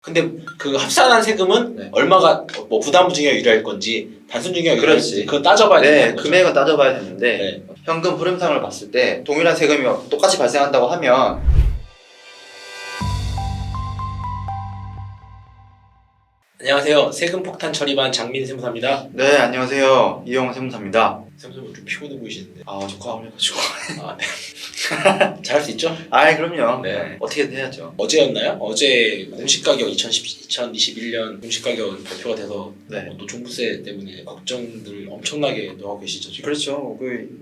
근데 그 합산한 세금은 네. 얼마가 뭐 부담부증액 유리할 건지 단순증액 유리할 건지 그렇지. 그건 따져봐야 네, 되는 거죠. 금액은 따져봐야 되는데 네. 현금 흐름상을 봤을 때 동일한 세금이 똑같이 발생한다고 하면 안녕하세요. 세금 폭탄 처리반 장민 세무사입니다. 네, 안녕하세요. 이영호 세무사입니다. 세무사님 좀 피곤해 보이시는데. 저 과음을 해가지고 아, 네. 잘할 수 있죠? 그럼요. 네. 어떻게든 해야죠. 어제였나요? 어제 공시가격 2021년 공시가격 발표가 돼서 네. 또 종부세 때문에 걱정들 엄청나게 하고 계시죠 지금? 그렇죠.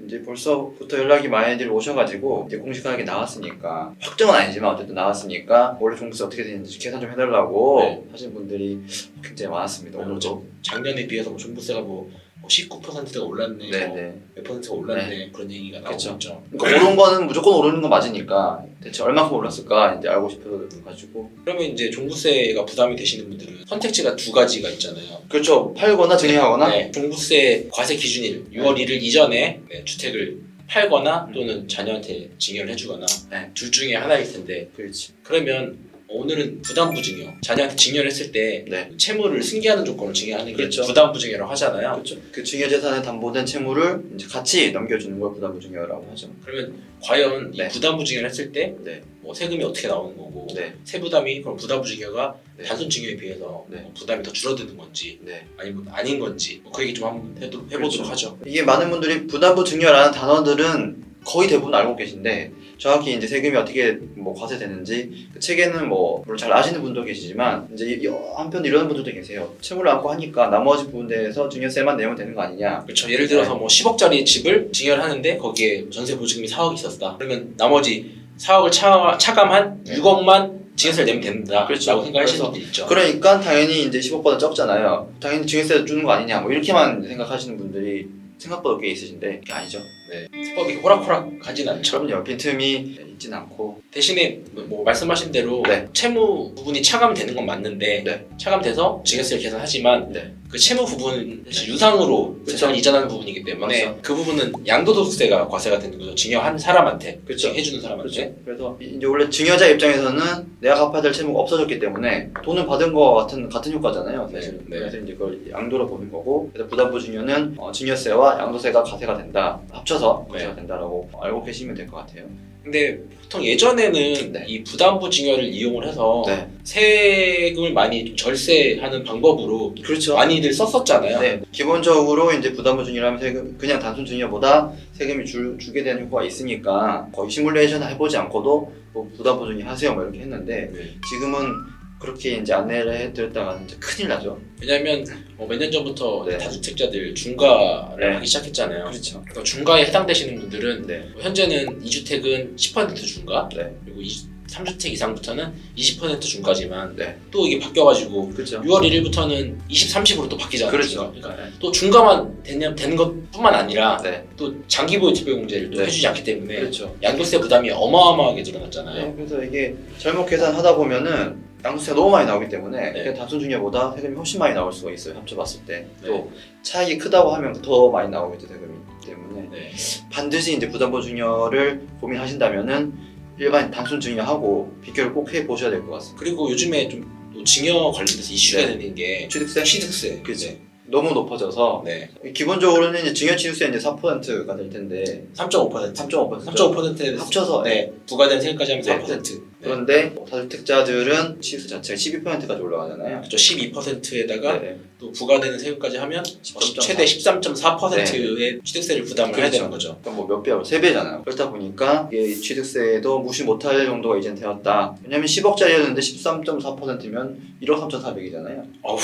이제 벌써부터 연락이 많이들 오셔가지고 이제 공시가격이 나왔으니까 확정은 아니지만 어쨌든 나왔으니까 올해 종부세 어떻게 되는지 계산 좀 해달라고 네. 하신 분들이 굉장히 많았습니다. 오늘도. 작년에 비해서 뭐 종부세가 뭐 19%가 올랐네, 네네. 몇 %가 올랐네 그런 얘기가 나오고 그쵸. 있죠. 그러니까 오른 거는 무조건 오르는 건 맞으니까 대체 얼마큼 올랐을까 이제 알고 싶어가지고. 그러면 이제 종부세가 부담이 되시는 분들은 선택지가 두 가지가 있잖아요. 그렇죠. 팔거나 증여하거나. 네, 종부세 과세 기준일 6월 1일 이전에 주택을 팔거나 또는 자녀한테 증여를 해주거나 네. 둘 중에 하나일 텐데 그렇지. 그러면 오늘은 부담부증여 자녀한테 증여를 했을 때 네. 채무를 승계하는 조건을 증여하는 게 그렇죠. 부담부증여라고 하잖아요. 그렇죠. 그 증여재산에 담보된 채무를 이제 같이 넘겨주는 걸 부담부증여라고 하죠. 그러면 과연 네. 이 부담부증여를 했을 때 네. 뭐 세금이 어떻게 나오는 거고 네. 세부담이 그럼 부담부증여가 네. 단순 증여에 비해서 네. 부담이 더 줄어드는 건지 네. 아니면 아닌 건지 그 얘기 좀 한번 해보도록 그렇죠. 하죠. 이게 많은 분들이 부담부증여라는 단어들은 거의 대부분 알고 계신데 정확히 이제 세금이 어떻게 뭐 과세되는지 그 책에는 뭐 물론 잘 아시는 분도 계시지만 이제 한편 이런 분들도 계세요. 채무를 안고 하니까 나머지 부분에서 증여세만 내면 되는 거 아니냐. 그렇죠. 예를 들어서 네. 뭐 10억짜리 집을 증여를 하는데 거기에 전세 보증금이 4억이 있었다. 그러면 나머지 4억을 차감한 네. 6억만 증여세를 내면 된다. 그렇죠. 라고 생각하시는 그래서 분들 있죠. 그러니까 당연히 이제 10억보다 적잖아요. 당연히 증여세 주는 거 아니냐 뭐 이렇게만 생각하시는 분들이 생각보다 꽤 있으신데 그게 아니죠. 네. 세법이 호락호락 가진 않죠. 그럼요. 빈틈이 있진 않고. 대신에 뭐 말씀하신 대로 네. 채무 부분이 차감되는 건 맞는데 네. 차감돼서 증여세를 계산하지만 네. 그 채무 부분은 사실 유상으로 그쵸. 세상을 이전하는 부분이기 때문에 맞죠. 그 부분은 양도소득세가 과세가 되는 거죠. 증여한 사람한테, 그쵸. 해주는 사람한테. 그렇죠. 그래서 이제 원래 증여자 입장에서는 내가 갚아야 될 채무가 없어졌기 때문에 돈을 받은 거와 같은 효과잖아요. 사실. 네. 그래서 이제 그걸 양도로 보는 거고, 그래서 부담부 증여는 증여세와 양도세가 과세가 된다, 합쳐서 과세가 네. 된다라고 알고 계시면 될 것 같아요. 근데 보통 예전에는 네. 이 부담부 증여를 이용을 해서 네, 세금을 많이 절세하는 방법으로 그렇죠. 많이들 썼었잖아요. 네, 기본적으로 이제 부담부 증여라면 세금 그냥 단순 증여보다 세금이 주게 되는 효과가 있으니까 거의 시뮬레이션 해보지 않고도 뭐 부담부 증여 하세요 뭐 이렇게 했는데 네. 지금은 그렇게 이제 안내를 해드렸다가 이제 큰일 나죠. 왜냐하면 몇 년 전부터 네. 다주택자들 중과를 네. 하기 시작했잖아요. 그렇죠. 그러니까 중과에 해당되시는 분들은 네, 현재는 2주택은 10% 중과 네, 그리고 3주택 이상부터는 20% 중과지만 네, 또 이게 바뀌어가지고 그렇죠. 6월 1일부터는 20, 30으로 또 바뀌잖아요. 그렇죠. 그러니까 또 중과만 되는 것뿐만 아니라 네, 또 장기보유 특별공제를 또 네. 해주지 않기 때문에 그렇죠. 양도세 부담이 어마어마하게 늘어났잖아요. 네, 그래서 이게 잘못 계산하다 보면은 양도세가 너무 많이 나오기 때문에 네. 그냥 단순 증여보다 세금이 훨씬 많이 나올 수가 있어요. 합쳐봤을 때. 또 네. 차익이 크다고 하면 더 많이 나오겠죠, 세금이 때문에. 네. 반드시 이제 부담부 증여를 고민하신다면은 일반 단순 증여하고 비교를 꼭 해보셔야 될 것 같습니다. 그리고 요즘에 좀 또 증여 관련돼서 이슈가 네. 되는 게 취득세? 취득세. 그죠. 너무 높아져서 네. 기본적으로는 이제 증여 취득세 이제 4%가 될 텐데 3.5%. 3.5%. 합쳐서 네. 부과된 세금까지 하면 네. 4%. 네. 그런데 다주택자들은 취득세 자체가 12%까지 올라가잖아요. 그렇죠. 12%에다가 네. 또 부과되는 세금까지 하면 13.4. 최대 13.4%의 취득세를 부담을 해야 되는 거죠. 그러니까 뭐 몇 배로 3배잖아요. 그렇다 보니까 이게 취득세도 무시 못할 정도가 이젠 되었다. 왜냐면 10억짜리였는데 13.4%면 1억 3,400이잖아요. 어우.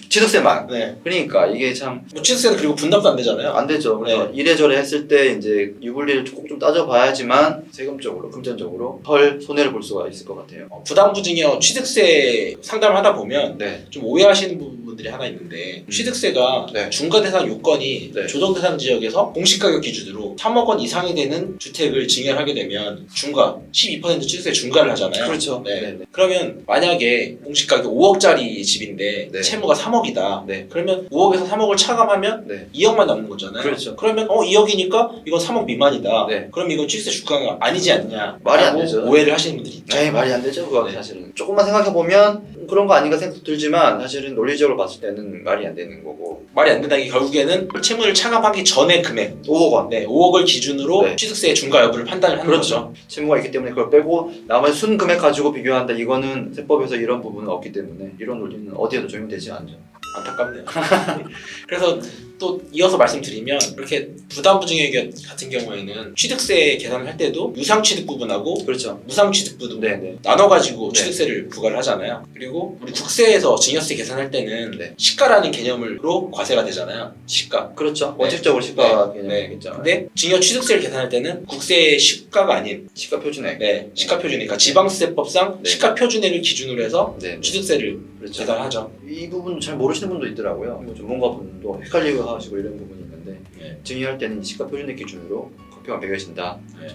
취득세만. 네. 그러니까 이게 참 안 뭐 취득세는 그리고 분납도 안 되잖아요. 되죠. 그래서 네. 이래저래 했을 때 이제 유불리를 꼭 좀 따져봐야지만 세금적으로, 금전적으로 덜 손해를 볼 수가 있을 것 같아요. 부담부증여 취득세 상담을 하다 보면 네. 좀 오해하시는 부분이 부분들이 하나 있는데 취득세가 네. 중과 대상 요건이 네. 조정 대상 지역에서 공시가격 기준으로 3억 원 이상이 되는 주택을 증여하게 되면 중과 12% 취득세 중과를 하잖아요. 그렇죠. 네. 네. 네. 그러면 만약에 공시가격 5억짜리 집인데 네. 채무가 3억이다. 네. 그러면 5억에서 3억을 차감하면 네. 2억만 남는 거잖아요. 그렇죠. 그러면 2억이니까 이건 3억 미만이다. 네. 그럼 이건 취득세 중과가 아니지 않냐? 말이 안 라고 되죠. 오해를 하시는 분들이 있죠. 네, 말이 안 되죠, 그건 네. 사실은. 조금만 생각해보면 그런 거 아닌가 생각 들지만 사실은 논리적으로 봤을 때는 말이 안 되는 거고. 말이 안 된다는 게 결국에는 채무를 차감하기 전의 금액 5억 원. 네, 5억을 기준으로 네. 취득세 중과 여부를 판단을 하는 그렇죠. 거죠. 채무가 있기 때문에 그걸 빼고 나머지 순 금액 가지고 비교한다. 이거는 세법에서 이런 부분은 없기 때문에 이런 논리는 어디에도 적용되지 않죠. 안타깝네요. 그래서 또 이어서 말씀드리면 이렇게 부담부증액 같은 경우에는 취득세 계산을 할 때도 유상취득부분하고 그렇죠. 무상취득부분 네네. 나눠가지고 네. 취득세를 부과를 하잖아요. 그리고 우리 국세에서 증여세 계산할 때는 네. 시가라는 개념으로 과세가 되잖아요. 시가. 그렇죠. 네. 원칙적으로 시가 네. 개념이겠죠. 근데 증여 취득세를 계산할 때는 국세의 시가가 아닌 시가 표준액. 네, 시가표준이니까 지방세법상 네. 시가표준액을 기준으로 해서 네. 취득세를 그렇죠. 계산하죠. 이 부분 잘 모르시는 분도 있더라고요. 뭐 전문가분도 헷갈리고 하시고 이런 부분이 있는데 네. 증여할 때는 시가 표준액 기준으로 커피가 매겨진다. 네.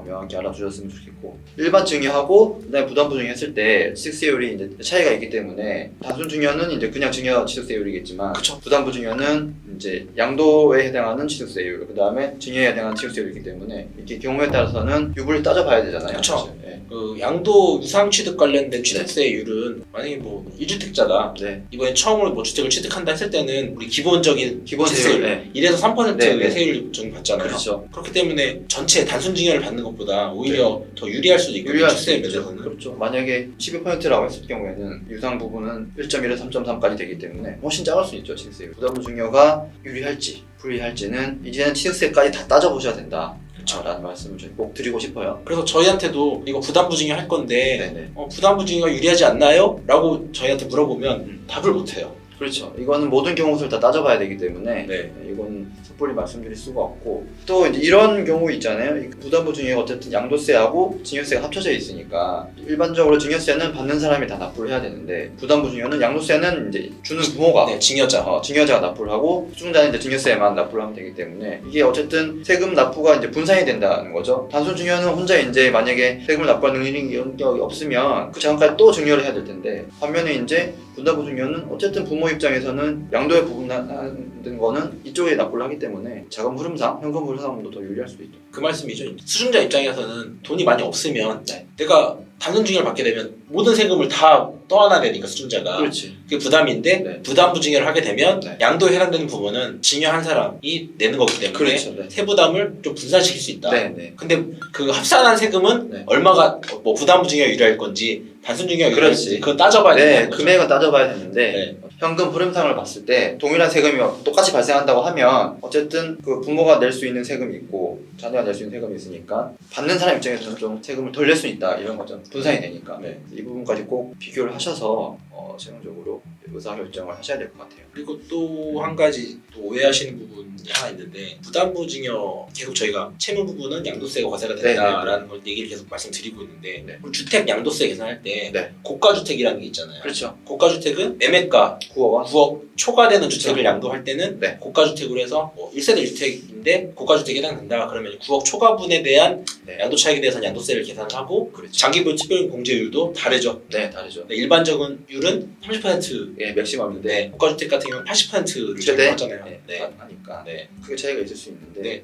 명확히 알아주셨으면 좋겠고 일반 증여하고 그다음에 부담부 증여했을 때 취득세율이 이제 차이가 있기 때문에 단순 증여는 이제 그냥 증여 취득세율이겠지만 그쵸. 부담부 증여는 이제 양도에 해당하는 취득세율 그다음에 증여에 해당하는 취득세율이기 때문에 이렇게 경우에 따라서는 유불을 따져봐야 되잖아요. 그쵸. 사실. 네. 그 양도 유상취득 관련된 취득세율은 만약에 뭐 1주택자다 네. 이번에 처음으로 뭐 주택을 취득한다 했을 때는 우리 기본적인 기본 취득세율 세율. 네. 1에서 3%의 네, 네. 세율을 좀 받잖아요. 그렇죠. 그렇기 때문에 전체 단순 증여를 받는 것보다 오히려 더 유리할 수도 있거든요. 유리할 수 취득세 있죠. 면에서는. 그렇죠. 만약에 12%라고 했을 경우에는 유상 부분은 1.1에서 3.3까지 되기 때문에 훨씬 작을 수 있죠. 취득세율. 부담부 증여가 유리할지 불리할지는 이제는 취득세까지 다 따져보셔야 된다. 그렇죠. 라는 말씀을 저희 꼭 드리고 싶어요. 그래서 저희한테도 이거 부담부증여 할 건데 네네. 부담부증여가 유리하지 않나요? 라고 저희한테 물어보면 답을 못해요. 그렇죠. 이거는 모든 경우를 다 따져봐야 되기 때문에 네. 이건 섣불리 말씀드릴 수가 없고 또 이제 이런 경우 있잖아요. 이 부담부 증여가 어쨌든 양도세하고 증여세가 합쳐져 있으니까 일반적으로 증여세는 받는 사람이 다 납부를 해야 되는데 부담부 증여는 양도세는 이제 주는 부모가 네, 증여자. 증여자가 납부를 하고 수증자는 이제 증여세만 납부를 하면 되기 때문에 이게 어쨌든 세금 납부가 이제 분산이 된다는 거죠. 단순 증여는 혼자 이제 만약에 세금을 납부할 능력이 없으면 그 자금까지 또 증여를 해야 될 텐데 반면에 이제 부담부 증여는 어쨌든 부모 입장에서는 양도에 부분하는 거는 이쪽에 납부를 하기 때문에 자금 흐름상 현금 흐름상도 더 유리할 수도 있죠. 그 말씀이죠. 수증자 입장에서는 돈이 많이 없으면 네. 내가 단순 증여를 받게 되면 모든 세금을 다 떠안아야 되니까 수증자가 그렇지. 그게 부담인데 네. 부담부 증여를 하게 되면 네. 양도에 해당되는 부분은 증여한 사람이 내는 거기 때문에 그렇죠. 네. 세부담을 좀 분산시킬 수 있다. 네, 네. 근데 그 합산한 세금은 네. 얼마가 뭐 부담부 증여 유리할 건지 단순 증여 유리할 그렇지. 건지 그건 따져봐야 네, 되는 거죠. 금액은 따져봐야 되는데 네. 현금 흐름상을 봤을 때 동일한 세금이 똑같이 발생한다고 하면 어쨌든 그 부모가 낼 수 있는 세금이 있고 자녀가 낼 수 있는 세금이 있으니까 받는 사람 입장에서는 좀 세금을 덜 낼 수 있다 이런 거죠. 분산이 되니까 네. 이 부분까지 꼭 비교를 하셔서 최종적으로 의사결정을 하셔야 될 것 같아요. 그리고 또 한 가지 또 오해하시는 부분이 하나 있는데 부담부 증여 계속 저희가 채무 부분은 양도세가 과세가 된다라는 걸 얘기를 계속 말씀드리고 있는데 네. 우리 주택 양도세 계산할 때 네. 고가주택이라는 게 있잖아요. 그렇죠. 고가주택은 매매가 9억 원. 9억 초과되는 주택을 그렇죠. 양도할 때는 네. 고가주택으로 해서 1세대 1주택인데 고가주택에 해당된다 그러면 9억 초과분에 대한 네. 양도 차익에 대해서는 양도세를 계산을 하고 그렇죠. 장기별 특별 공제율도 다르죠. 네, 다르죠. 네, 일반적인 율은 30%. 예, 맥시멈인데 네, 고가주택 같은 경우는 80%를 최대? 적용하잖아요. 네, 하니까 네. 크게 차이가 있을 수 있는데 네.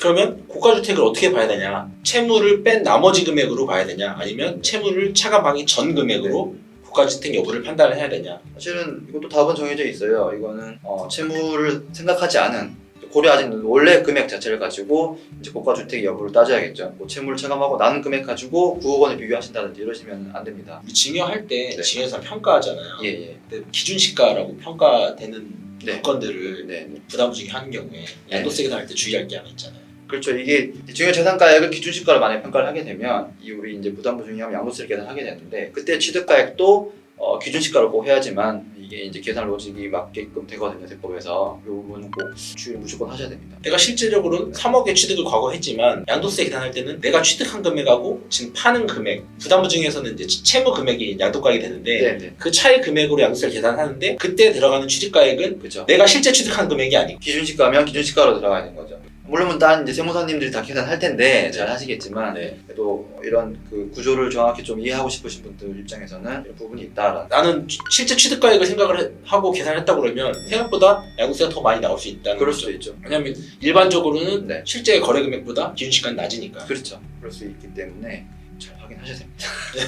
그러면 고가주택을 어떻게 봐야 되냐? 채무를 뺀 나머지 금액으로 봐야 되냐? 아니면 채무를 차감하기 전 금액으로 고가주택 여부를 판단을 해야 되냐? 사실은 이것도 답은 정해져 있어요. 이거는 채무를 생각하지 않은 고려하지 않는 원래 금액 자체를 가지고 이제 고가주택 여부를 따져야겠죠. 뭐 채무를 차감하고 나는 금액 가지고 9억 원을 비교하신다든지 이러시면 안 됩니다. 우리 증여할 때 네. 증여사 평가하잖아요. 예, 예. 근데 기준시가라고 평가되는 네. 조건들을 네. 부담부증이 하는 경우에 양도세 계산할 때 주의할 게 하나 있잖아요. 그렇죠. 이게 증여재산가액을 기준시가로 만약 평가를 하게 되면 이 우리 이제 부담부 증여하면 양도세를 계산하게 되는데 그때 취득가액도 기준시가로 꼭 해야지만 이게 이제 계산 로직이 맞게끔 되거든요, 세법에서. 이 부분은 꼭 주의를 무조건 하셔야 됩니다. 내가 실질적으로는 3억의 취득을 과거 했지만 양도세 계산할 때는 내가 취득한 금액하고 지금 파는 금액, 부담보증에서는 이제 채무 금액이 양도가액이 되는데 네네. 그 차이 금액으로 양도세를 계산하는데 그때 들어가는 취득가액은 그렇죠. 내가 실제 취득한 금액이 아니고 기준시가면 기준시가로 들어가야 되는 거죠. 물론 딴 이제 세무사님들이 다 계산할 텐데 잘 하시겠지만 네. 그래도 이런 그 구조를 정확히 좀 이해하고 싶으신 분들 입장에서는 이런 부분이 있다라는. 나는 실제 취득가액을 생각을 하고 계산했다 그러면 생각보다 양도세가 더 많이 나올 수 있다는 그럴 거죠. 수도 있죠. 왜냐면 일반적으로는 네. 실제 거래 금액보다 기준시가는 낮으니까. 그렇죠. 그럴 수 있기 때문에 잘 확인하셔야 됩니다.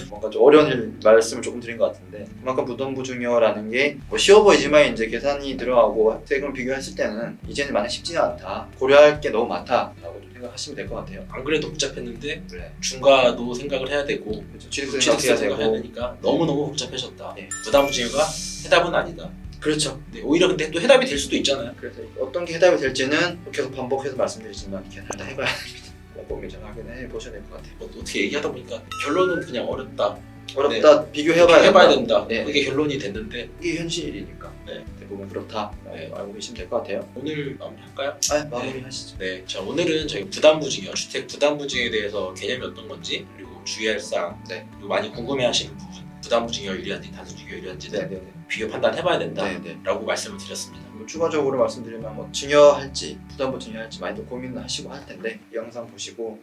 뭔가 좀 어려운 말씀을 조금 드린 것 같은데 그만큼 부담보증료라는 게 뭐 쉬워 보이지만 이제 계산이 들어가고 세금 비교했을 때는 이제는 많이 쉽지는 않다. 고려할 게 너무 많다라고 좀 생각하시면 될 것 같아요. 안 그래도 복잡했는데 네. 중과도 생각을 해야 되고 그렇죠. 취득세 취득세 생각해야 생각해야 되고. 되니까 너무너무 복잡해졌다. 네. 부담부증료가 해답은 아니다. 그렇죠. 근데 오히려 근데 또 해답이 될 수도 있잖아요. 그래서 어떤 게 해답이 될지는 계속 반복해서 말씀드리지만 계산을 다 해봐야 됩니다. 꼼꼼히 좀 확인해 보셔야 될 것 같아요. 어떻게 얘기하다 보니까 결론은 그냥 어렵다. 어렵다. 비교해봐야 해봐야 된다. 된다. 네. 그게 결론이 됐는데 이게 현실이니까 네. 대부분 그렇다. 네. 알고 계시면 될 것 같아요. 오늘 마무리할까요? 마무리 하시죠. 네, 자 오늘은 저희 부담부증이요, 주택 부담부증에 대해서 개념이 어떤 건지 그리고 주의할 사항, 네. 그리고 많이 궁금해하시는 부분, 부담부증이 유리한지 단순주의가 유리한지는 네네네. 비교 판단해봐야 된다라고 네네. 말씀을 드렸습니다. 뭐 추가적으로 말씀드리면 뭐 증여할지 부담부 증여할지 많이 또 고민을 하시고 할 텐데 이 영상 보시고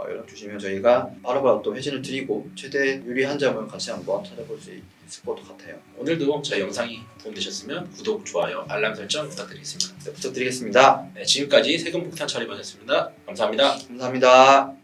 연락 주시면 저희가 바로바로 또 회신을 드리고 최대 유리한 점을 같이 한번 찾아볼 수 있을 것 같아요. 오늘도 저희 영상이 도움되셨으면 구독, 좋아요, 알람 설정 부탁드리겠습니다. 네, 부탁드리겠습니다. 네, 지금까지 세금 폭탄 처리반이었습니다. 감사합니다. 감사합니다.